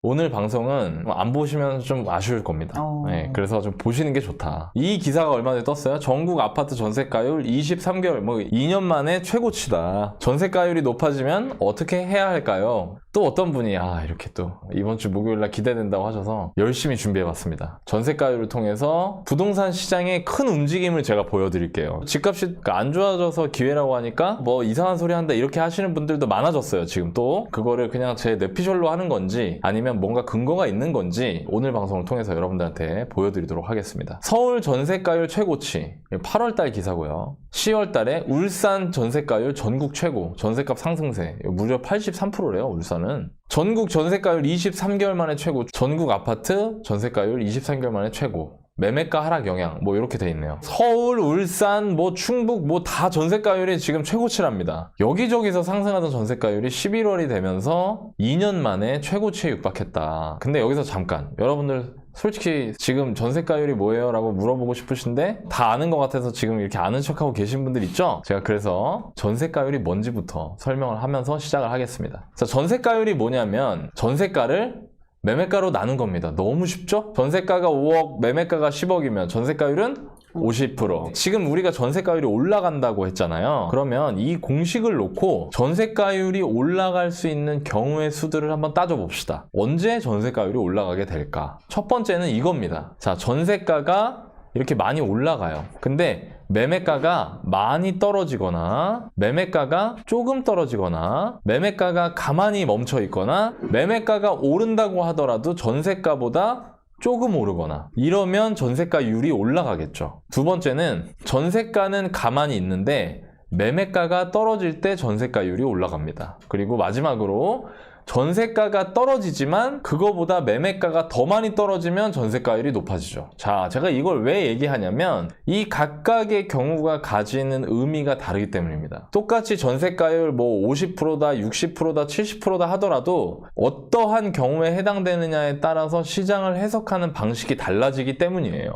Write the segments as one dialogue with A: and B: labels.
A: 오늘 방송은 안 보시면 좀 아쉬울 겁니다. 네, 그래서 좀 보시는 게 좋다. 이 기사가 얼마 전에 떴어요. 전국 아파트 전세가율 23개월, 2년 만에 최고치다. 전세가율이 높아지면 어떻게 해야 할까요? 또 어떤 분이 이렇게 또 이번 주 목요일날 기대된다고 하셔서 열심히 준비해봤습니다. 전세가율을 통해서 부동산 시장의 큰 움직임을 제가 보여드릴게요. 집값이 안 좋아져서 기회라고 하니까 뭐 이상한 소리 한다 이렇게 하시는 분들도 많아졌어요. 지금 또 그거를 그냥 제 뇌피셜로 하는 건지 아니면 뭔가 근거가 있는 건지 오늘 방송을 통해서 여러분들한테 보여드리도록 하겠습니다. 서울 전세가율 최고치 8월달 기사고요. 10월달에 울산 전세가율 전국 최고, 전세값 상승세 무려 83%래요. 울산은 전국 전세가율 23개월 만에 최고, 전국 아파트 전세가율 23개월 만에 최고, 매매가 하락 영향 이렇게 돼 있네요. 서울, 울산, 충북 다 전세가율이 지금 최고치랍니다. 여기저기서 상승하던 전세가율이 11월이 되면서 2년 만에 최고치에 육박했다. 근데 여기서 잠깐 여러분들 솔직히 지금 전세가율이 뭐예요? 라고 물어보고 싶으신데 다 아는 것 같아서 지금 이렇게 아는 척하고 계신 분들 있죠? 제가 그래서 전세가율이 뭔지부터 설명을 하면서 시작을 하겠습니다. 자, 전세가율이 뭐냐면 전세가를 매매가로 나눈 겁니다. 너무 쉽죠? 전세가가 5억, 매매가가 10억이면 전세가율은 50%. 지금 우리가 전세가율이 올라간다고 했잖아요. 그러면 이 공식을 놓고 전세가율이 올라갈 수 있는 경우의 수들을 한번 따져봅시다. 언제 전세가율이 올라가게 될까? 첫 번째는 이겁니다. 자, 전세가가 이렇게 많이 올라가요. 근데 매매가가 많이 떨어지거나 매매가가 조금 떨어지거나 매매가가 가만히 멈춰 있거나 매매가가 오른다고 하더라도 전세가보다 조금 오르거나 이러면 전세가율이 올라가겠죠. 두 번째는 전세가는 가만히 있는데 매매가가 떨어질 때 전세가율이 올라갑니다. 그리고 마지막으로 전세가가 떨어지지만 그거보다 매매가가 더 많이 떨어지면 전세가율이 높아지죠. 자, 제가 이걸 왜 얘기하냐면 이 각각의 경우가 가지는 의미가 다르기 때문입니다. 똑같이 전세가율 50%다, 60%다, 70%다 하더라도 어떠한 경우에 해당되느냐에 따라서 시장을 해석하는 방식이 달라지기 때문이에요.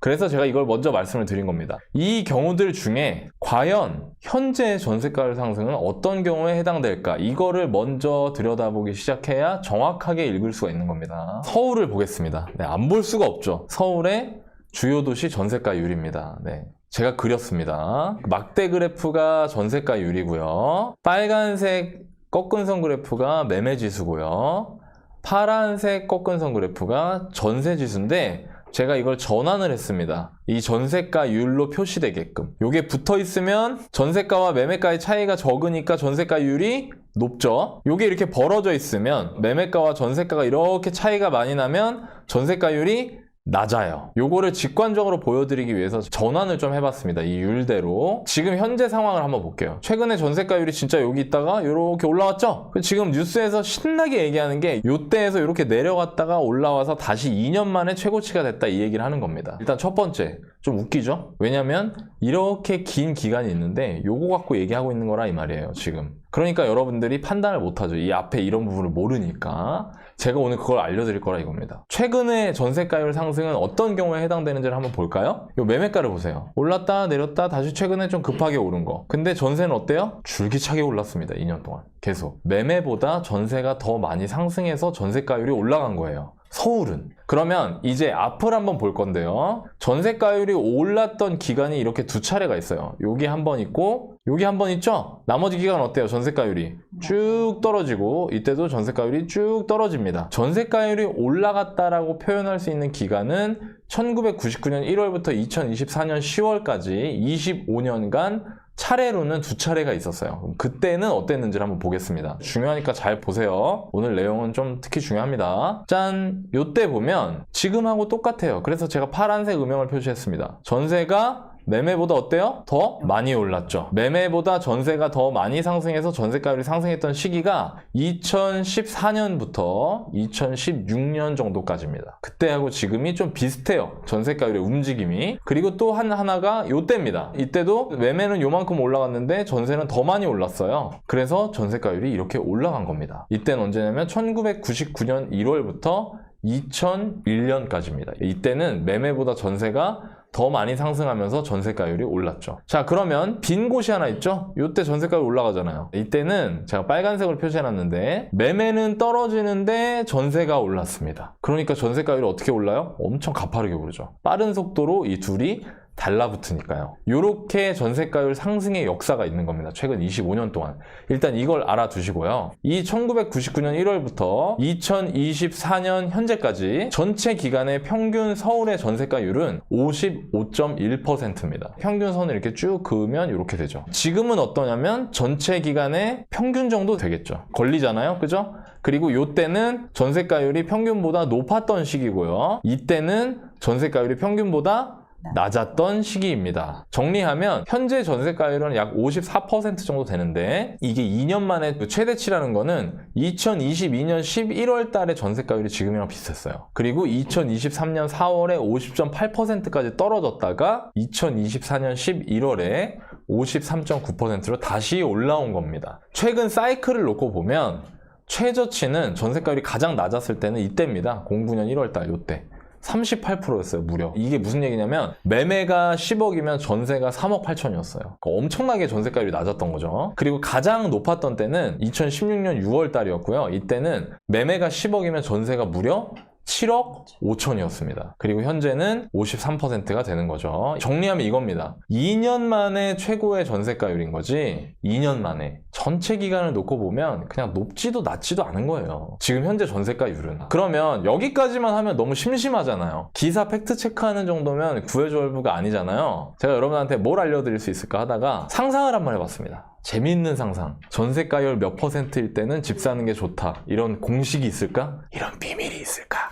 A: 그래서 제가 이걸 먼저 말씀을 드린 겁니다. 이 경우들 중에 과연 현재 전세가율 상승은 어떤 경우에 해당될까? 이거를 먼저 들여다보기 시작해야 정확하게 읽을 수가 있는 겁니다. 서울을 보겠습니다. 네, 안 볼 수가 없죠. 서울의 주요 도시 전세가율입니다. 네. 제가 그렸습니다. 막대 그래프가 전세가율이고요. 빨간색 꺾은 선 그래프가 매매지수고요. 파란색 꺾은 선 그래프가 전세지수인데 제가 이걸 전환을 했습니다. 이 전세가율로 표시되게끔. 요게 붙어 있으면 전세가와 매매가의 차이가 적으니까 전세가율이 높죠. 요게 이렇게 벌어져 있으면 매매가와 전세가가 이렇게 차이가 많이 나면 전세가율이 낮아요. 요거를 직관적으로 보여드리기 위해서 전환을 좀 해봤습니다. 이 율대로. 지금 현재 상황을 한번 볼게요. 최근에 전세가율이 진짜 여기 있다가 이렇게 올라왔죠? 지금 뉴스에서 신나게 얘기하는 게 요때에서 이렇게 내려갔다가 올라와서 다시 2년 만에 최고치가 됐다 이 얘기를 하는 겁니다. 일단 첫 번째, 좀 웃기죠? 왜냐면 이렇게 긴 기간이 있는데 요거 갖고 얘기하고 있는 거라 이 말이에요, 지금. 그러니까 여러분들이 판단을 못하죠. 이 앞에 이런 부분을 모르니까. 제가 오늘 그걸 알려드릴 거라 이겁니다. 최근에 전세가율 상승은 어떤 경우에 해당되는지를 한번 볼까요? 이 매매가를 보세요. 올랐다 내렸다 다시 최근에 좀 급하게 오른 거. 근데 전세는 어때요? 줄기차게 올랐습니다. 2년 동안. 계속. 매매보다 전세가 더 많이 상승해서 전세가율이 올라간 거예요. 서울은. 그러면 이제 앞을 한번 볼 건데요. 전세가율이 올랐던 기간이 이렇게 두 차례가 있어요. 여기 한 번 있고 여기 한 번 있죠? 나머지 기간 어때요? 전세가율이 쭉 떨어지고 이때도 전세가율이 쭉 떨어집니다. 전세가율이 올라갔다라고 표현할 수 있는 기간은 1999년 1월부터 2024년 10월까지 25년간 차례로는 두 차례가 있었어요. 그럼 그때는 어땠는지를 한번 보겠습니다. 중요하니까 잘 보세요. 오늘 내용은 좀 특히 중요합니다. 짠! 요때 보면 지금하고 똑같아요. 그래서 제가 파란색 음영을 표시했습니다. 전세가 매매보다 어때요? 더 많이 올랐죠. 매매보다 전세가 더 많이 상승해서 전세가율이 상승했던 시기가 2014년부터 2016년 정도까지입니다. 그때하고 지금이 좀 비슷해요. 전세가율의 움직임이. 그리고 또 하나가 요때입니다. 이때도 매매는 요만큼 올라갔는데 전세는 더 많이 올랐어요. 그래서 전세가율이 이렇게 올라간 겁니다. 이때는 언제냐면 1999년 1월부터 2001년까지입니다. 이때는 매매보다 전세가 더 많이 상승하면서 전세가율이 올랐죠. 자, 그러면 빈 곳이 하나 있죠? 이때 전세가율이 올라가잖아요. 이때는 제가 빨간색으로 표시해놨는데 매매는 떨어지는데 전세가 올랐습니다. 그러니까 전세가율이 어떻게 올라요? 엄청 가파르게 오르죠. 빠른 속도로 이 둘이 달라붙으니까요. 이렇게 전세가율 상승의 역사가 있는 겁니다. 최근 25년 동안. 일단 이걸 알아두시고요. 이 1999년 1월부터 2024년 현재까지 전체 기간의 평균 서울의 전세가율은 55.1%입니다. 평균 선을 이렇게 쭉 그으면 이렇게 되죠. 지금은 어떠냐면 전체 기간의 평균 정도 되겠죠. 걸리잖아요. 그죠? 그리고 이때는 전세가율이 평균보다 높았던 시기고요. 이때는 전세가율이 평균보다 낮았던 시기입니다. 정리하면 현재 전세가율은 약 54% 정도 되는데 이게 2년 만에 최대치라는 거는 2022년 11월 달에 전세가율이 지금이랑 비슷했어요. 그리고 2023년 4월에 50.8%까지 떨어졌다가 2024년 11월에 53.9%로 다시 올라온 겁니다. 최근 사이클을 놓고 보면 최저치는 전세가율이 가장 낮았을 때는 이때입니다. 09년 1월 달 이때. 38%였어요, 무려. 이게 무슨 얘기냐면 매매가 10억이면 전세가 3억 8천이었어요. 그러니까 엄청나게 전세가율이 낮았던 거죠. 그리고 가장 높았던 때는 2016년 6월 달이었고요. 이때는 매매가 10억이면 전세가 무려 7억 5천이었습니다. 그리고 현재는 53%가 되는 거죠. 정리하면 이겁니다. 2년 만에 최고의 전세가율인 거지 2년 만에. 전체 기간을 놓고 보면 그냥 높지도 낮지도 않은 거예요. 지금 현재 전세가율은. 그러면 여기까지만 하면 너무 심심하잖아요. 기사 팩트체크하는 정도면 구해줘부가 아니잖아요. 제가 여러분한테 뭘 알려드릴 수 있을까 하다가 상상을 한번 해봤습니다. 재미있는 상상. 전세가율 몇 %일 때는 집 사는 게 좋다. 이런 공식이 있을까? 이런 비밀이 있을까?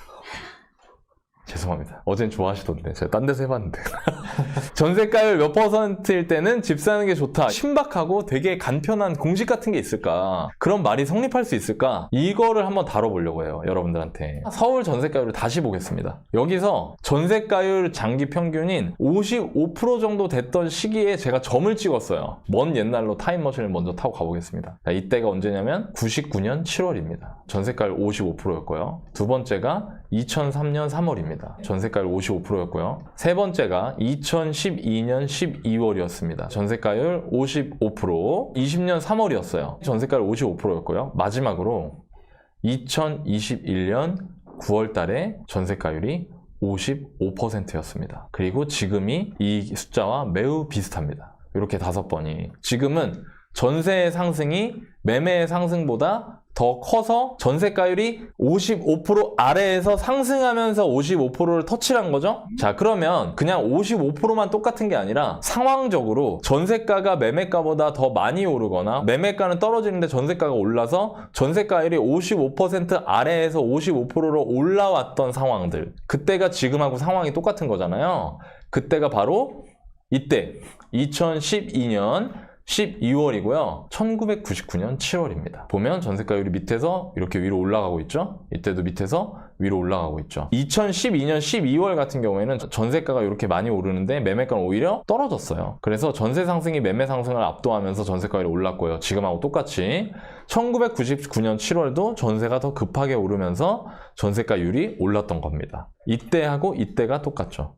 A: 죄송합니다. 어젠 좋아하시던데 제가 딴 데서 해봤는데 전세가율 몇 %일 때는 집 사는 게 좋다. 신박하고 되게 간편한 공식 같은 게 있을까? 그런 말이 성립할 수 있을까? 이거를 한번 다뤄보려고 해요. 여러분들한테. 서울 전세가율을 다시 보겠습니다. 여기서 전세가율 장기 평균인 55% 정도 됐던 시기에 제가 점을 찍었어요. 먼 옛날로 타임머신을 먼저 타고 가보겠습니다. 자, 이때가 언제냐면 99년 7월입니다. 전세가율 55%였고요. 두 번째가 2003년 3월입니다. 전세가율 55%였고요. 세 번째가 2012년 12월이었습니다. 전세가율 55%, 20년 3월이었어요. 전세가율 55%였고요. 마지막으로 2021년 9월 달에 전세가율이 55%였습니다. 그리고 지금이 이 숫자와 매우 비슷합니다. 이렇게 5번이. 지금은 전세의 상승이 매매의 상승보다 더 커서 전세가율이 55% 아래에서 상승하면서 55%를 터치한 거죠? 자, 그러면 그냥 55%만 똑같은 게 아니라 상황적으로 전세가가 매매가보다 더 많이 오르거나 매매가는 떨어지는데 전세가가 올라서 전세가율이 55% 아래에서 55%로 올라왔던 상황들. 그때가 지금하고 상황이 똑같은 거잖아요. 그때가 바로 이때 2012년 12월이고요. 1999년 7월입니다. 보면 전세가율이 밑에서 이렇게 위로 올라가고 있죠. 이때도 밑에서 위로 올라가고 있죠. 2012년 12월 같은 경우에는 전세가가 이렇게 많이 오르는데 매매가는 오히려 떨어졌어요. 그래서 전세 상승이 매매 상승을 압도하면서 전세가율이 올랐고요. 지금하고 똑같이 1999년 7월도 전세가 더 급하게 오르면서 전세가율이 올랐던 겁니다. 이때하고 이때가 똑같죠.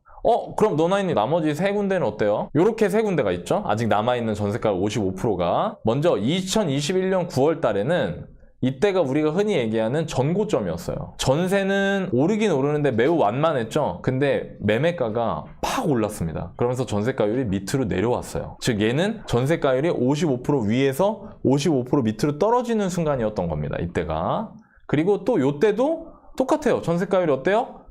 A: 그럼 너나이님 나머지 세 군데는 어때요? 이렇게 세 군데가 있죠? 아직 남아있는 전세가 55%가. 먼저 2021년 9월 달에는 이때가 우리가 흔히 얘기하는 전고점이었어요. 전세는 오르긴 오르는데 매우 완만했죠? 근데 매매가가 팍 올랐습니다. 그러면서 전세가율이 밑으로 내려왔어요. 즉 얘는 전세가율이 55% 위에서 55% 밑으로 떨어지는 순간이었던 겁니다. 이때가. 그리고 또 이때도 똑같아요. 전세가율이 어때요?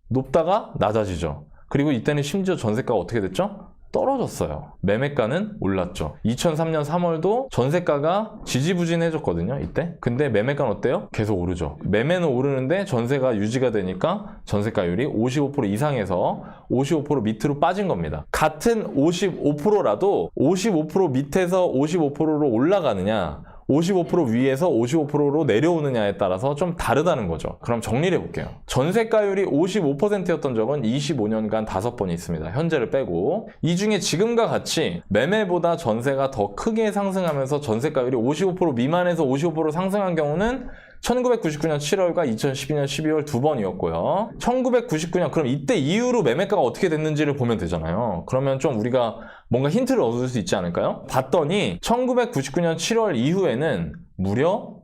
A: 높다가 낮아지죠. 그리고 이때는 심지어 전세가가 어떻게 됐죠? 떨어졌어요. 매매가는 올랐죠. 2003년 3월도 전세가가 지지부진해졌거든요. 이때. 근데 매매가는 어때요? 계속 오르죠. 매매는 오르는데 전세가 유지가 되니까 전세가율이 55% 이상에서 55% 밑으로 빠진 겁니다. 같은 55%라도 55% 밑에서 55%로 올라가느냐 55% 위에서 55%로 내려오느냐에 따라서 좀 다르다는 거죠. 그럼 정리를 해볼게요. 전세가율이 55%였던 적은 25년간 5번이 있습니다. 현재를 빼고. 이 중에 지금과 같이 매매보다 전세가 더 크게 상승하면서 전세가율이 55% 미만에서 55% 상승한 경우는 1999년 7월과 2012년 12월 두 번이었고요. 1999년 그럼 이때 이후로 매매가가 어떻게 됐는지를 보면 되잖아요. 그러면 좀 우리가 뭔가 힌트를 얻을 수 있지 않을까요? 봤더니 1999년 7월 이후에는 무려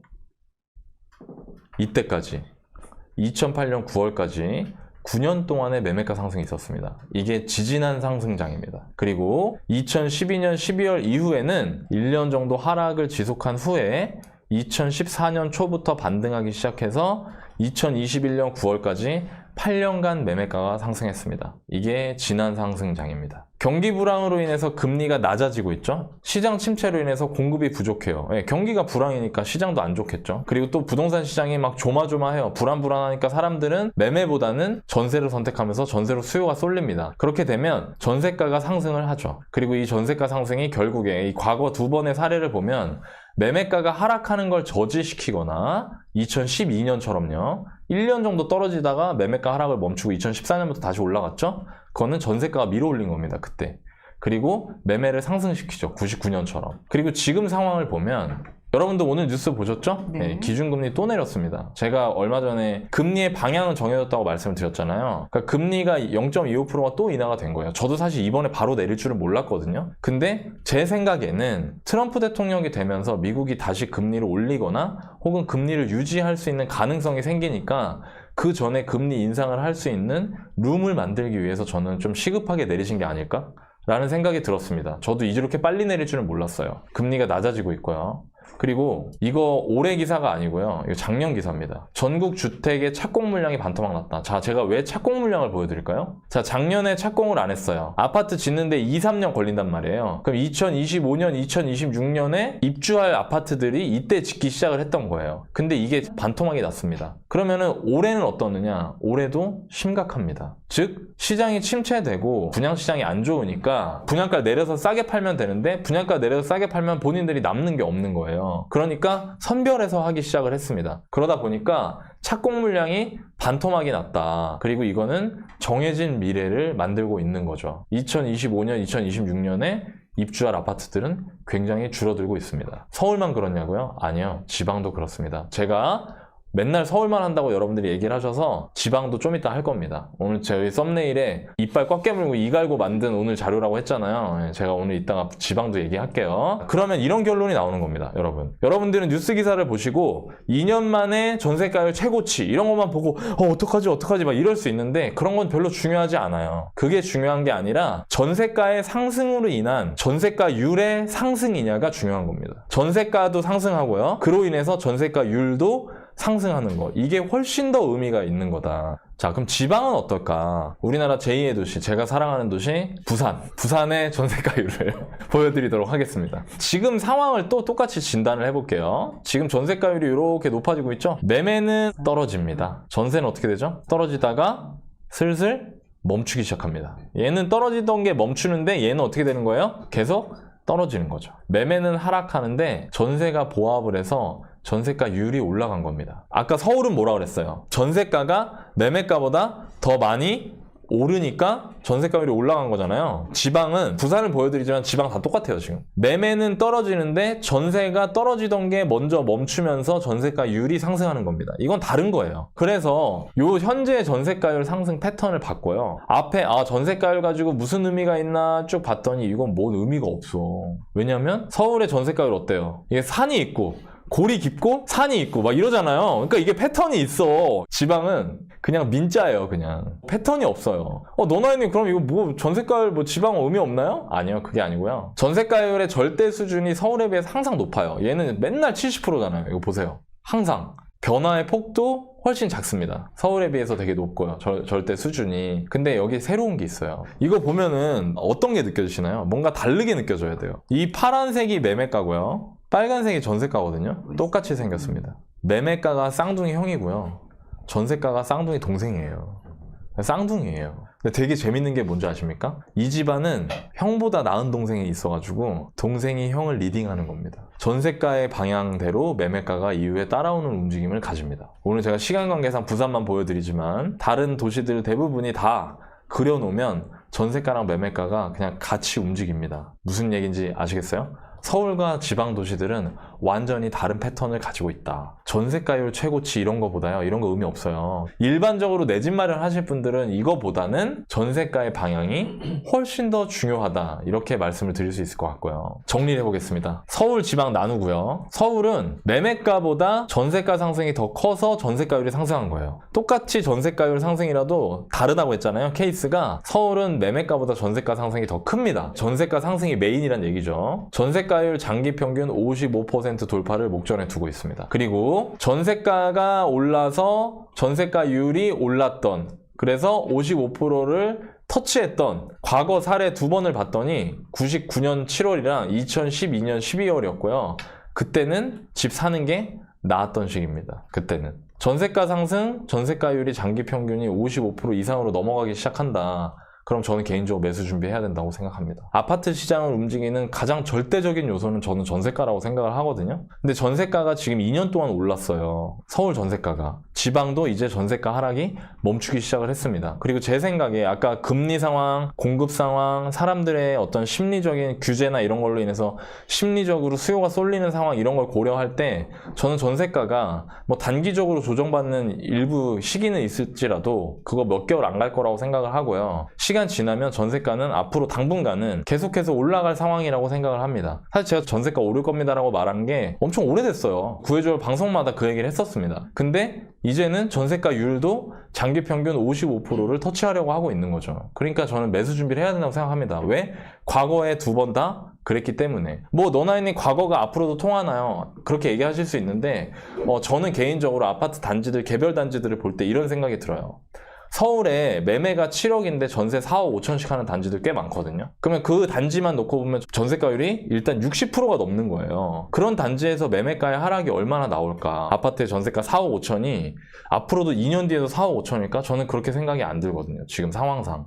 A: 이때까지 2008년 9월까지 9년 동안의 매매가 상승이 있었습니다. 이게 지지난 상승장입니다. 그리고 2012년 12월 이후에는 1년 정도 하락을 지속한 후에 2014년 초부터 반등하기 시작해서 2021년 9월까지 8년간 매매가가 상승했습니다. 이게 지난 상승장입니다. 경기 불황으로 인해서 금리가 낮아지고 있죠. 시장 침체로 인해서 공급이 부족해요. 경기가 불황이니까 시장도 안 좋겠죠. 그리고 또 부동산 시장이 막 조마조마해요. 불안하니까 사람들은 매매보다는 전세를 선택하면서 전세로 수요가 쏠립니다. 그렇게 되면 전세가가 상승을 하죠. 그리고 이 전세가 상승이 결국에 이 과거 두 번의 사례를 보면 매매가가 하락하는 걸 저지시키거나 2012년처럼요. 1년 정도 떨어지다가 매매가 하락을 멈추고 2014년부터 다시 올라갔죠? 그거는 전세가가 밀어올린 겁니다. 그때. 그리고 매매를 상승시키죠. 99년처럼. 그리고 지금 상황을 보면 여러분도 오늘 뉴스 보셨죠?
B: 네.
A: 기준금리 또 내렸습니다. 제가 얼마 전에 금리의 방향은 정해졌다고 말씀을 드렸잖아요. 그러니까 금리가 0.25%가 또 인하가 된 거예요. 저도 사실 이번에 바로 내릴 줄은 몰랐거든요. 근데 제 생각에는 트럼프 대통령이 되면서 미국이 다시 금리를 올리거나 혹은 금리를 유지할 수 있는 가능성이 생기니까 그 전에 금리 인상을 할 수 있는 룸을 만들기 위해서 저는 좀 시급하게 내리신 게 아닐까? 라는 생각이 들었습니다. 저도 이렇게 빨리 내릴 줄은 몰랐어요. 금리가 낮아지고 있고요. 그리고 이거 올해 기사가 아니고요. 이거 작년 기사입니다. 전국 주택의 착공 물량이 반토막 났다. 자, 제가 왜 착공 물량을 보여드릴까요? 자, 작년에 착공을 안 했어요. 아파트 짓는데 2, 3년 걸린단 말이에요. 그럼 2025년, 2026년에 입주할 아파트들이 이때 짓기 시작을 했던 거예요. 근데 이게 반토막이 났습니다. 그러면은 올해는 어떻느냐? 올해도 심각합니다. 즉, 시장이 침체되고 분양시장이 안 좋으니까 분양가 내려서 싸게 팔면 되는데 분양가 내려서 싸게 팔면 본인들이 남는 게 없는 거예요. 그러니까 선별해서 하기 시작을 했습니다. 그러다 보니까 착공 물량이 반토막이 났다. 그리고 이거는 정해진 미래를 만들고 있는 거죠. 2025년, 2026년에 입주할 아파트들은 굉장히 줄어들고 있습니다. 서울만 그렇냐고요? 아니요. 지방도 그렇습니다. 제가 맨날 서울만 한다고 여러분들이 얘기를 하셔서 지방도 좀 이따 할 겁니다. 오늘 저희 썸네일에 이빨 꽉 깨물고 이 갈고 만든 오늘 자료라고 했잖아요. 제가 오늘 이따가 지방도 얘기할게요. 그러면 이런 결론이 나오는 겁니다. 여러분들은 뉴스 기사를 보시고 2년 만에 전세가율 최고치 이런 것만 보고 어떡하지 막 이럴 수 있는데 그런 건 별로 중요하지 않아요. 그게 중요한 게 아니라 전세가의 상승으로 인한 전세가율의 상승이냐가 중요한 겁니다. 전세가도 상승하고요. 그로 인해서 전세가율도 상승하는 거. 이게 훨씬 더 의미가 있는 거다. 자, 그럼 지방은 어떨까? 우리나라 제2의 도시, 제가 사랑하는 도시 부산. 부산의 전세가율을 보여드리도록 하겠습니다. 지금 상황을 또 똑같이 진단을 해볼게요. 지금 전세가율이 이렇게 높아지고 있죠? 매매는 떨어집니다. 전세는 어떻게 되죠? 떨어지다가 슬슬 멈추기 시작합니다. 얘는 떨어지던 게 멈추는데 얘는 어떻게 되는 거예요? 계속 떨어지는 거죠. 매매는 하락하는데 전세가 보합을 해서 전세가율이 올라간 겁니다. 아까 서울은 뭐라 그랬어요? 전세가가 매매가보다 더 많이 오르니까 전세가율이 올라간 거잖아요. 지방은 부산을 보여드리지만 지방 다 똑같아요. 지금 매매는 떨어지는데 전세가 떨어지던 게 먼저 멈추면서 전세가율이 상승하는 겁니다. 이건 다른 거예요. 그래서 요 현재 전세가율 상승 패턴을 봤고요. 앞에 전세가율 가지고 무슨 의미가 있나 쭉 봤더니 이건 뭔 의미가 없어. 왜냐면 서울의 전세가율 어때요? 이게 산이 있고 골이 깊고 산이 있고 막 이러잖아요. 그러니까 이게 패턴이 있어. 지방은 그냥 민자예요. 그냥 패턴이 없어요. 너나이님 그럼 이거 뭐 전세가율 뭐 지방 의미 없나요? 아니요, 그게 아니고요. 전세가율의 절대 수준이 서울에 비해서 항상 높아요. 얘는 맨날 70%잖아요. 이거 보세요. 항상 변화의 폭도 훨씬 작습니다. 서울에 비해서 되게 높고요. 절대 수준이. 근데 여기 새로운 게 있어요. 이거 보면은 어떤 게 느껴지시나요? 뭔가 다르게 느껴져야 돼요. 이 파란색이 매매가고요. 빨간색이 전세가거든요. 똑같이 생겼습니다. 매매가가 쌍둥이 형이고요. 전세가가 쌍둥이 동생이에요. 쌍둥이에요. 근데 되게 재밌는 게 뭔지 아십니까? 이 집안은 형보다 나은 동생이 있어가지고 동생이 형을 리딩하는 겁니다. 전세가의 방향대로 매매가가 이후에 따라오는 움직임을 가집니다. 오늘 제가 시간 관계상 부산만 보여드리지만 다른 도시들 대부분이 다 그려놓으면 전세가랑 매매가가 그냥 같이 움직입니다. 무슨 얘기인지 아시겠어요? 서울과 지방 도시들은 완전히 다른 패턴을 가지고 있다. 전세가율 최고치 이런 거보다요, 이런 거 의미 없어요. 일반적으로 내 집 마련하실 분들은 이거보다는 전세가의 방향이 훨씬 더 중요하다, 이렇게 말씀을 드릴 수 있을 것 같고요. 정리를 해보겠습니다. 서울 지방 나누고요. 서울은 매매가보다 전세가 상승이 더 커서 전세가율이 상승한 거예요. 똑같이 전세가율 상승이라도 다르다고 했잖아요. 케이스가 서울은 매매가보다 전세가 상승이 더 큽니다. 전세가 상승이 메인이란 얘기죠. 전세가율 장기 평균 55% 돌파를 목전에 두고 있습니다. 그리고 전세가가 올라서 전세가율이 올랐던, 그래서 55%를 터치했던 과거 사례 2번을 봤더니 99년 7월이랑 2012년 12월이었고요. 그때는 집 사는 게 나았던 시기입니다. 그때는 전세가 상승, 전세가율이 장기 평균이 55% 이상으로 넘어가기 시작한다. 그럼 저는 개인적으로 매수 준비해야 된다고 생각합니다. 아파트 시장을 움직이는 가장 절대적인 요소는 저는 전세가라고 생각을 하거든요. 근데 전세가가 지금 2년 동안 올랐어요. 서울 전세가가. 지방도 이제 전세가 하락이 멈추기 시작을 했습니다. 그리고 제 생각에 아까 금리 상황, 공급 상황, 사람들의 어떤 심리적인 규제나 이런 걸로 인해서 심리적으로 수요가 쏠리는 상황, 이런 걸 고려할 때 저는 전세가가 뭐 단기적으로 조정받는 일부 시기는 있을지라도 그거 몇 개월 안 갈 거라고 생각을 하고요. 시간 지나면 전세가는 앞으로 당분간은 계속해서 올라갈 상황이라고 생각을 합니다. 사실 제가 전세가 오를 겁니다라고 말한 게 엄청 오래됐어요. 구해줄 방송마다 그 얘기를 했었습니다. 근데 이제는 전세가율도 장기 평균 55%를 터치하려고 하고 있는 거죠. 그러니까 저는 매수 준비를 해야 된다고 생각합니다. 왜? 과거에 2번 다 그랬기 때문에. 뭐 너나이님 과거가 앞으로도 통하나요? 그렇게 얘기하실 수 있는데 저는 개인적으로 아파트 단지들, 개별 단지들을 볼 때 이런 생각이 들어요. 서울에 매매가 7억인데 전세 4억 5천씩 하는 단지들 꽤 많거든요. 그러면 그 단지만 놓고 보면 전세가율이 일단 60%가 넘는 거예요. 그런 단지에서 매매가의 하락이 얼마나 나올까? 아파트의 전세가 4억 5천이 앞으로도 2년 뒤에도 4억 5천일까? 저는 그렇게 생각이 안 들거든요. 지금 상황상.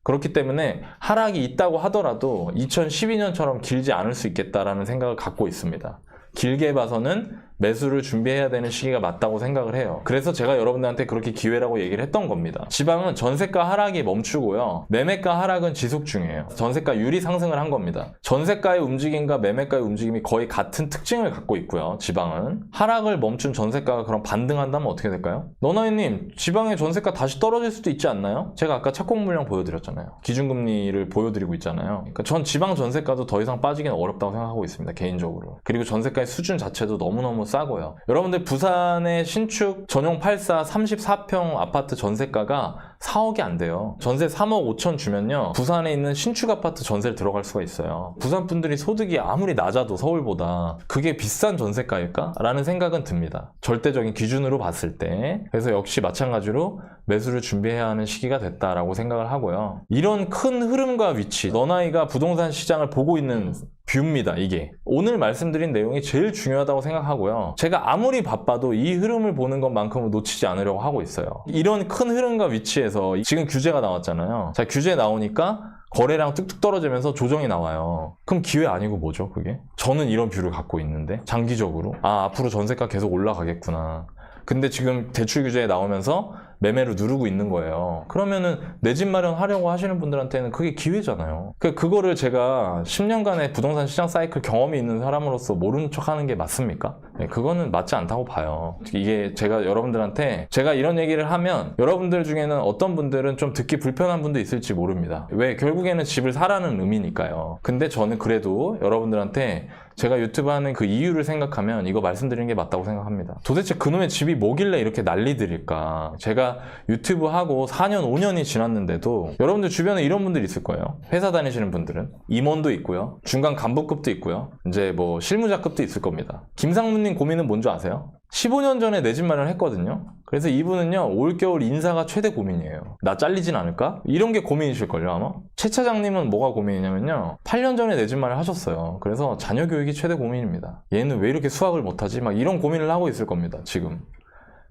A: 그렇기 때문에 하락이 있다고 하더라도 2012년처럼 길지 않을 수 있겠다라는 생각을 갖고 있습니다. 길게 봐서는 매수를 준비해야 되는 시기가 맞다고 생각을 해요. 그래서 제가 여러분들한테 그렇게 기회라고 얘기를 했던 겁니다. 지방은 전세가 하락이 멈추고요. 매매가 하락은 지속 중이에요. 전세가율이 상승을 한 겁니다. 전세가의 움직임과 매매가의 움직임이 거의 같은 특징을 갖고 있고요. 지방은. 하락을 멈춘 전세가가 그럼 반등한다면 어떻게 될까요? 너나이님, 지방의 전세가 다시 떨어질 수도 있지 않나요? 제가 아까 착공 물량 보여드렸잖아요. 기준금리를 보여드리고 있잖아요. 그러니까 전 지방 전세가도 더 이상 빠지기는 어렵다고 생각하고 있습니다. 개인적으로. 그리고 전세가의 수준 자체도 너무너무 싸고요. 여러분들 부산의 신축 전용 84 34평 아파트 전세가가 4억이 안 돼요. 전세 3억 5천 주면요, 부산에 있는 신축 아파트 전세를 들어갈 수가 있어요. 부산 분들이 소득이 아무리 낮아도 서울보다 그게 비싼 전세가일까? 라는 생각은 듭니다. 절대적인 기준으로 봤을 때. 그래서 역시 마찬가지로 매수를 준비해야 하는 시기가 됐다라고 생각을 하고요. 이런 큰 흐름과 위치, 너나이가 부동산 시장을 보고 있는 뷰입니다. 이게 오늘 말씀드린 내용이 제일 중요하다고 생각하고요. 제가 아무리 바빠도 이 흐름을 보는 것만큼은 놓치지 않으려고 하고 있어요. 이런 큰 흐름과 위치에서 지금 규제가 나왔잖아요. 자, 규제 나오니까 거래량 뚝뚝 떨어지면서 조정이 나와요. 그럼 기회 아니고 뭐죠, 그게? 저는 이런 뷰를 갖고 있는데 장기적으로 앞으로 전세가 계속 올라가겠구나. 근데 지금 대출 규제에 나오면서 매매를 누르고 있는 거예요. 그러면은 내 집 마련하려고 하시는 분들한테는 그게 기회잖아요. 그거를 제가 10년간의 부동산 시장 사이클 경험이 있는 사람으로서 모르는 척 하는 게 맞습니까? 네, 그거는 맞지 않다고 봐요. 이게 제가 여러분들한테 제가 이런 얘기를 하면 여러분들 중에는 어떤 분들은 좀 듣기 불편한 분도 있을지 모릅니다. 왜? 결국에는 집을 사라는 의미니까요. 근데 저는 그래도 여러분들한테 제가 유튜브 하는 그 이유를 생각하면 이거 말씀드리는 게 맞다고 생각합니다. 도대체 그놈의 집이 뭐길래 이렇게 난리들일까? 제가 유튜브 하고 4년, 5년이 지났는데도 여러분들 주변에 이런 분들이 있을 거예요. 회사 다니시는 분들은. 임원도 있고요. 중간 간부급도 있고요. 이제 뭐 실무자급도 있을 겁니다. 김상무님 고민은 뭔지 아세요? 15년 전에 내 집 마련을 했거든요. 그래서 이분은요, 올겨울 인사가 최대 고민이에요. 나 잘리진 않을까? 이런 게 고민이실걸요, 아마? 최 차장님은 뭐가 고민이냐면요, 8년 전에 내 집 마련을 하셨어요. 그래서 자녀 교육이 최대 고민입니다. 얘는 왜 이렇게 수학을 못하지? 막 이런 고민을 하고 있을 겁니다, 지금.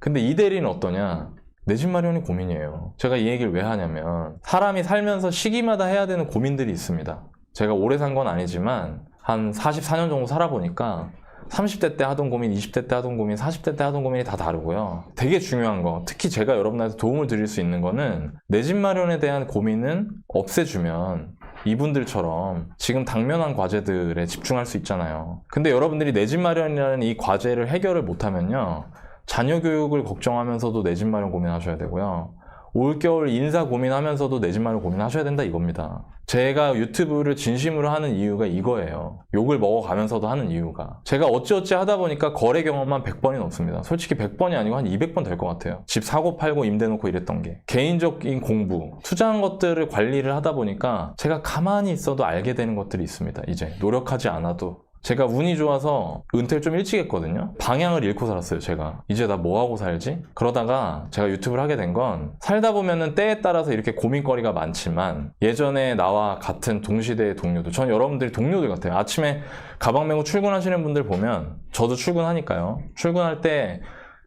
A: 근데 이 대리는 어떠냐? 내 집 마련이 고민이에요. 제가 이 얘기를 왜 하냐면, 사람이 살면서 시기마다 해야 되는 고민들이 있습니다. 제가 오래 산 건 아니지만 한 44년 정도 살아보니까 30대 때 하던 고민, 20대 때 하던 고민, 40대 때 하던 고민이 다 다르고요. 되게 중요한 거, 특히 제가 여러분한테 도움을 드릴 수 있는 거는 내 집 마련에 대한 고민은 없애주면 이분들처럼 지금 당면한 과제들에 집중할 수 있잖아요. 근데 여러분들이 내 집 마련이라는 이 과제를 해결을 못하면요, 자녀 교육을 걱정하면서도 내 집 마련 고민하셔야 되고요, 올겨울 인사 고민하면서도 내 집 마련 고민하셔야 된다 이겁니다. 제가 유튜브를 진심으로 하는 이유가 이거예요. 욕을 먹어가면서도 하는 이유가, 제가 어찌어찌 하다 보니까 거래 경험만 100번이 넘습니다. 솔직히 100번이 아니고 한 200번 될 것 같아요. 집 사고 팔고 임대 놓고 이랬던 게. 개인적인 공부, 투자한 것들을 관리를 하다 보니까 제가 가만히 있어도 알게 되는 것들이 있습니다. 이제 노력하지 않아도. 제가 운이 좋아서 은퇴를 좀 일찍 했거든요. 방향을 잃고 살았어요, 제가. 이제 나 뭐하고 살지? 그러다가 제가 유튜브를 하게 된 건, 살다 보면은 때에 따라서 이렇게 고민거리가 많지만, 예전에 나와 같은 동시대의 동료들, 전 여러분들이 동료들 같아요. 아침에 가방 메고 출근하시는 분들 보면, 저도 출근하니까요. 출근할 때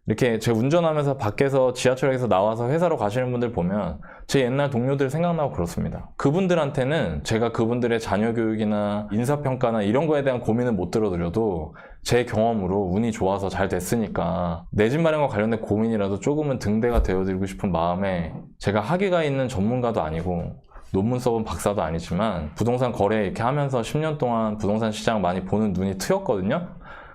A: 이렇게 제가 운전하면서 밖에서 지하철에서 나와서 회사로 가시는 분들 보면 제 옛날 동료들 생각나고 그렇습니다. 그분들한테는 제가 그분들의 자녀 교육이나 인사평가나 이런 거에 대한 고민은 못 들어드려도 제 경험으로 운이 좋아서 잘 됐으니까 내 집 마련과 관련된 고민이라도 조금은 등대가 되어드리고 싶은 마음에, 제가 학위가 있는 전문가도 아니고 논문 써본 박사도 아니지만 부동산 거래 이렇게 하면서 10년 동안 부동산 시장 많이 보는 눈이 트였거든요.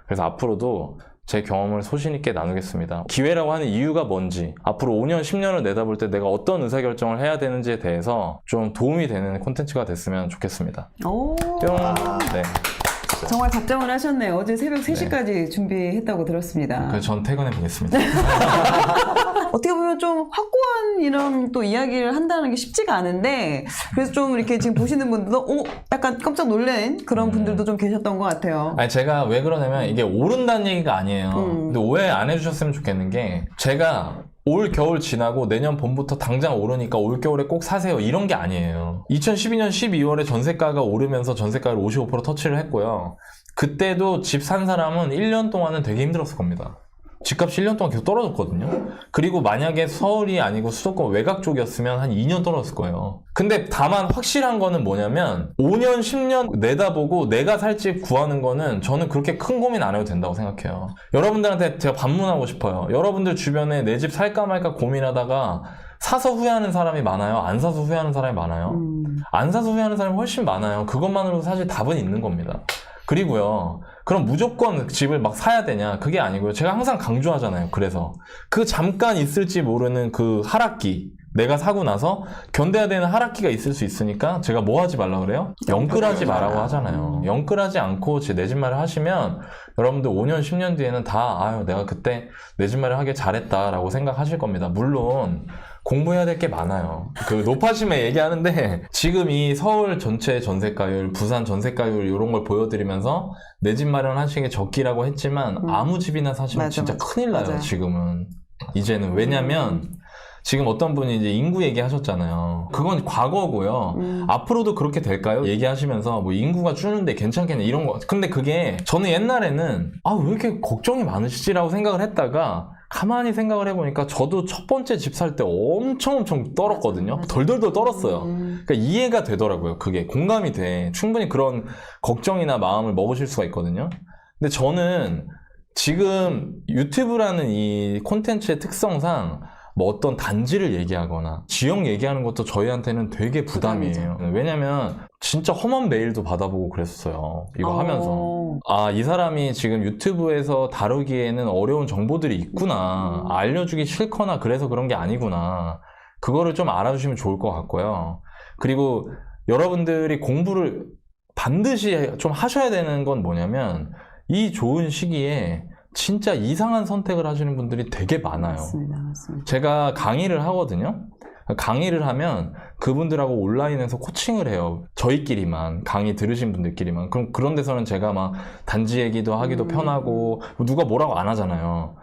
A: 그래서 앞으로도 제 경험을 소신 있게 나누겠습니다. 기회라고 하는 이유가 뭔지, 앞으로 5년, 10년을 내다볼 때 내가 어떤 의사결정을 해야 되는지에 대해서 좀 도움이 되는 콘텐츠가 됐으면 좋겠습니다.
B: 오.
A: 뿅. 네.
B: 정말 답장을 하셨네요. 어제 새벽 3시까지 준비했다고 들었습니다.
A: 그래서 전 퇴근해 보겠습니다.
B: 어떻게 보면 좀 확고한 이런 또 이야기를 한다는 게 쉽지가 않은데, 그래서 좀 이렇게 지금 보시는 분들도 약간 깜짝 놀란 그런 분들도 좀 계셨던 것 같아요.
A: 아니, 제가 왜 그러냐면 이게 오른다는 얘기가 아니에요. 근데 오해 안 해주셨으면 좋겠는 게, 제가 올 겨울 지나고 내년 봄부터 당장 오르니까 올 겨울에 꼭 사세요 이런 게 아니에요. 2012년 12월에 전세가가 오르면서 전세가를 55% 터치를 했고요. 그때도 집 산 사람은 1년 동안은 되게 힘들었을 겁니다. 집값이 1년 동안 계속 떨어졌거든요. 그리고 만약에 서울이 아니고 수도권 외곽 쪽이었으면 한 2년 떨어졌을 거예요. 근데 다만 확실한 거는 뭐냐면 5년, 10년 내다보고 내가 살 집 구하는 거는 저는 그렇게 큰 고민 안 해도 된다고 생각해요. 여러분들한테 제가 반문하고 싶어요. 여러분들 주변에 내 집 살까 말까 고민하다가 사서 후회하는 사람이 많아요? 안 사서 후회하는 사람이 많아요? 안 사서 후회하는 사람이 훨씬 많아요. 그것만으로도 사실 답은 있는 겁니다. 그리고요, 그럼 무조건 집을 막 사야 되냐? 그게 아니고요. 제가 항상 강조하잖아요. 그래서 그 잠깐 있을지 모르는 그 하락기, 내가 사고 나서 견뎌야 되는 하락기가 있을 수 있으니까 제가 뭐 하지 말라 그래요? 영끌하지 말라고 하잖아요. 영끌하지 않고 내 집 마련 하시면 여러분들 5년, 10년 뒤에는 다 아유, 내가 그때 내 집 마련 하길 잘했다라고 생각하실 겁니다. 물론 공부해야 될 게 많아요. 그 노파심에 얘기하는데, 지금 이 서울 전체 전세가율, 부산 전세가율 이런 걸 보여드리면서 내 집 마련하시기 적기라고 했지만 아무 집이나 사시면 진짜 큰일 나요. 맞아요. 지금은. 이제는. 왜냐면 지금 어떤 분이 이제 인구 얘기하셨잖아요. 그건 과거고요. 앞으로도 그렇게 될까요? 얘기하시면서 뭐 인구가 줄는데 괜찮겠네 이런 거. 근데 그게 저는 옛날에는 왜 이렇게 걱정이 많으시지라고 생각을 했다가 가만히 생각을 해보니까 저도 첫 번째 집 살 때 엄청 떨었거든요. 덜덜덜 떨었어요. 그러니까 이해가 되더라고요. 그게 공감이 돼. 충분히 그런 걱정이나 마음을 먹으실 수가 있거든요. 근데 저는 지금 유튜브라는 이 콘텐츠의 특성상 뭐 어떤 단지를 얘기하거나 지역 얘기하는 것도 저희한테는 되게 부담이에요. 왜냐면 진짜 험한 메일도 받아보고 그랬어요. 이거 하면서. 이 사람이 지금 유튜브에서 다루기에는 어려운 정보들이 있구나. 알려주기 싫거나 그래서 그런 게 아니구나. 그거를 좀 알아주시면 좋을 것 같고요. 그리고 여러분들이 공부를 반드시 좀 하셔야 되는 건 뭐냐면, 이 좋은 시기에 진짜 이상한 선택을 하시는 분들이 되게 많아요. 맞습니다. 제가 강의를 하거든요. 강의를 하면 그분들하고 온라인에서 코칭을 해요. 저희끼리만, 강의 들으신 분들끼리만. 그럼 그런 데서는 제가 막 단지 얘기도 하기도 편하고 누가 뭐라고 안 하잖아요.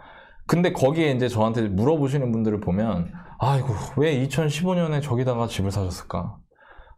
A: 근데 거기에 이제 저한테 물어보시는 분들을 보면, 아이고 왜 2015년에 저기다가 집을 사셨을까?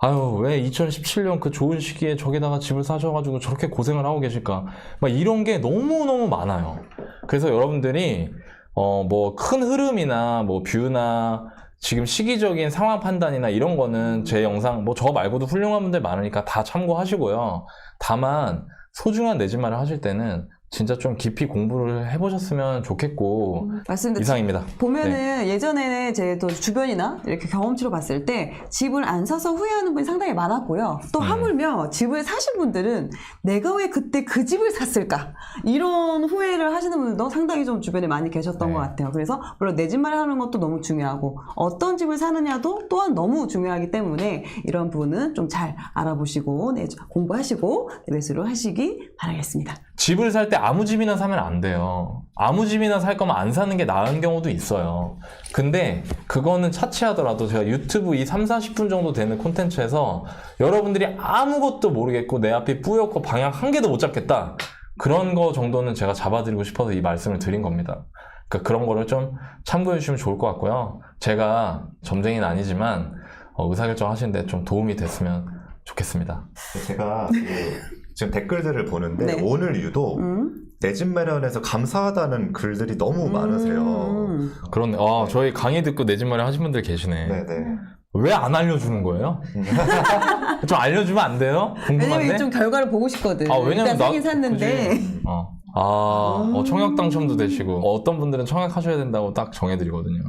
A: 아유, 왜 2017년 그 좋은 시기에 저기다가 집을 사셔가지고 저렇게 고생을 하고 계실까? 막 이런 게 너무너무 많아요. 그래서 여러분들이, 뭐 큰 흐름이나 뭐 뷰나 지금 시기적인 상황 판단이나 이런 거는 제 영상, 뭐 저 말고도 훌륭한 분들 많으니까 다 참고하시고요. 다만, 소중한 내 집 마련 하실 때는 진짜 좀 깊이 공부를 해보셨으면 좋겠고
B: 맞습니다.
A: 이상입니다.
B: 보면은 예전에 제 또 주변이나 이렇게 경험치로 봤을 때 집을 안 사서 후회하는 분이 상당히 많았고요. 또 하물며 집을 사신 분들은 내가 왜 그때 그 집을 샀을까? 이런 후회를 하시는 분들도 상당히 좀 주변에 많이 계셨던
A: 네.
B: 것 같아요. 그래서 물론 내 집 마련하는 것도 너무 중요하고 어떤 집을 사느냐도 또한 너무 중요하기 때문에 이런 부분은 좀 잘 알아보시고 공부하시고 매수를 하시기 바라겠습니다.
A: 집을 살 때 아무 집이나 사면 안 돼요. 아무 집이나 살 거면 안 사는 게 나은 경우도 있어요. 근데 그거는 차치하더라도 제가 유튜브 이 3, 40분 정도 되는 콘텐츠에서 여러분들이 아무것도 모르겠고 내 앞이 뿌옇고 방향 한 개도 못 잡겠다. 그런 거 정도는 제가 잡아드리고 싶어서 이 말씀을 드린 겁니다. 그러니까 그런 거를 좀 참고해 주시면 좋을 것 같고요. 제가 점쟁이는 아니지만 의사결정 하시는데 좀 도움이 됐으면 좋겠습니다.
C: 제가 지금 댓글들을 보는데
B: 네.
C: 오늘 유독 내 집 마련해서 감사하다는 글들이 너무 많으세요.
A: 그렇네. 저희 강의 듣고 내 집 마련 하신 분들 계시네.
C: 네네.
A: 왜 안 알려주는 거예요? 좀 알려주면 안 돼요? 궁금한데?
B: 왜냐면 좀 결과를 보고 싶거든.
A: 왜냐면
B: 일단 사긴 샀는데.
A: 그지? 청약 당첨도 되시고 어떤 분들은 청약 하셔야 된다고 딱 정해드리거든요.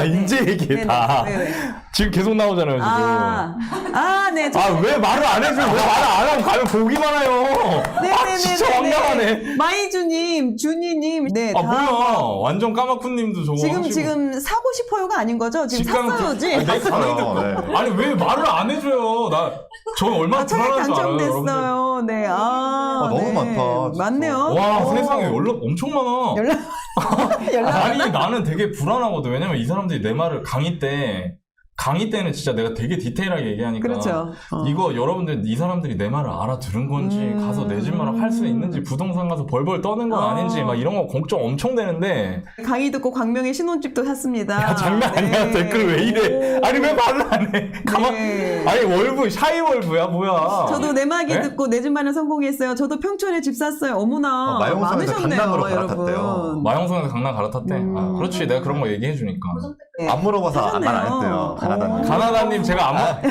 A: 인제 얘기해
B: 네네.
A: 다.
B: 네네.
A: 지금 계속 나오잖아요 지금.
B: 네.
A: 왜 말을 안 해줘요? 왜 말을 안 하고 가면 보기만 해요? 진짜 황당하네.
B: 마이주님, 준이님, 네. 다
A: 뭐야? 완전 까마쿠님도 저거 하시고.
B: 지금 사고 싶어요가 아닌 거죠? 지금 샀어요지?
A: 내가 강의 듣고.
C: 네.
A: 아니 왜 말을 안 해줘요? 저 얼마나
B: 청약
A: 불안한 줄 알아요, 여러분들.
B: 당첨됐어요. 네.
C: 너무
B: 네.
C: 많다, 진짜.
B: 많네요.
A: 와 세상에 연락 엄청 많아.
B: 연락
A: 아니 나는 되게 불안하거든. 왜냐면 이 사람들이 내 말을 강의 때는 진짜 내가 되게 디테일하게 얘기하니까
B: 그렇죠.
A: 이거 여러분들 이 사람들이 내 말을 알아들은 건지 가서 내 집 마련 할 수 있는지 부동산 가서 벌벌 떠는 건 아닌지 막 이런 거 걱정 엄청 되는데
B: 강의 듣고 광명의 신혼집도 샀습니다.
A: 야 장난 아니야. 댓글 왜 이래. 아니 왜 말을 안 해. 가만.
B: 네.
A: 아니 월부 샤이월부야 뭐야.
B: 저도 내막이
A: 네?
B: 듣고 내 집 마련 성공했어요. 저도 평촌에 집 샀어요. 어머나
C: 마용성에서
B: 많으셨네요,
C: 강남으로
B: 여러분.
C: 갈아탔대요.
A: 마영성에서 강남 갈아탔대. 그렇지 내가 그런 거 얘기해 주니까.
C: 안 물어봐서 말 안 했대요. 가나다님.
A: 가나다님 제가 안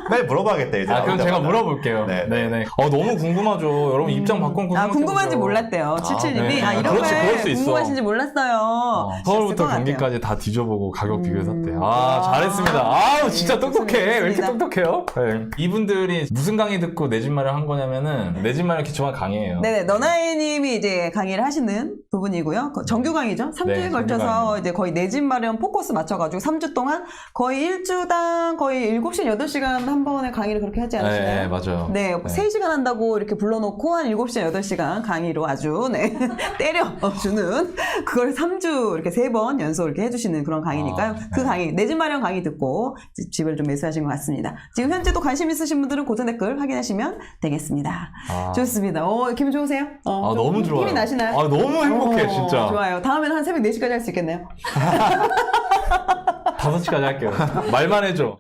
C: 빨리 물어봐야겠다 이제.
A: 그럼 제가 물어볼게요.
C: 네.
A: 네네. 너무 궁금하죠. 여러분 입장 바꿔놓고
B: 궁금한지
A: 생각해보세요.
B: 몰랐대요. 77님이
A: 네.
B: 이런
A: 그렇지,
B: 거
A: 그럴 수 있어.
B: 궁금하신지 몰랐어요.
A: 서울부터
B: 그랬을 것 같아요.
A: 경기까지 다 뒤져보고 가격 비교했었대.
B: 아,
A: 잘했습니다. 진짜 똑똑해. 왜 이렇게
B: 좋습니다.
A: 똑똑해요? 네. 이분들이 무슨 강의 듣고 내 집 마련 한 거냐면은 내 집 마련 기초한 강의예요.
B: 네네, 너나이님이 이제 강의를 하시는 부분이고요. 정규 강의죠. 3주에
A: 네,
B: 걸쳐서
A: 정규 강의.
B: 이제 거의 내 집 마련 포커스 맞춰가지고 3주 동안 거의 일주당 거의 7시, 8시간 한 번에 강의를 그렇게 하지 않으시나요?
A: 네, 맞아요.
B: 네, 3시간 한다고 이렇게 불러놓고 한 7시간, 8시간 강의로 아주, 때려주는, 그걸 3주 이렇게 3번 연속 이렇게 해주시는 그런 강의니까요. 그 강의, 내 집 마련 강의 듣고 집을 좀 매수하신 것 같습니다. 지금 현재 또 관심 있으신 분들은 고정 댓글 확인하시면 되겠습니다. 좋습니다. 기분 좋으세요? 좀
A: 너무 좋아요.
B: 힘이 나시나요?
A: 너무 행복해, 진짜.
B: 좋아요. 다음에는 한 새벽 4시까지 할 수 있겠네요.
A: 5시까지 할게요. 말만 해줘.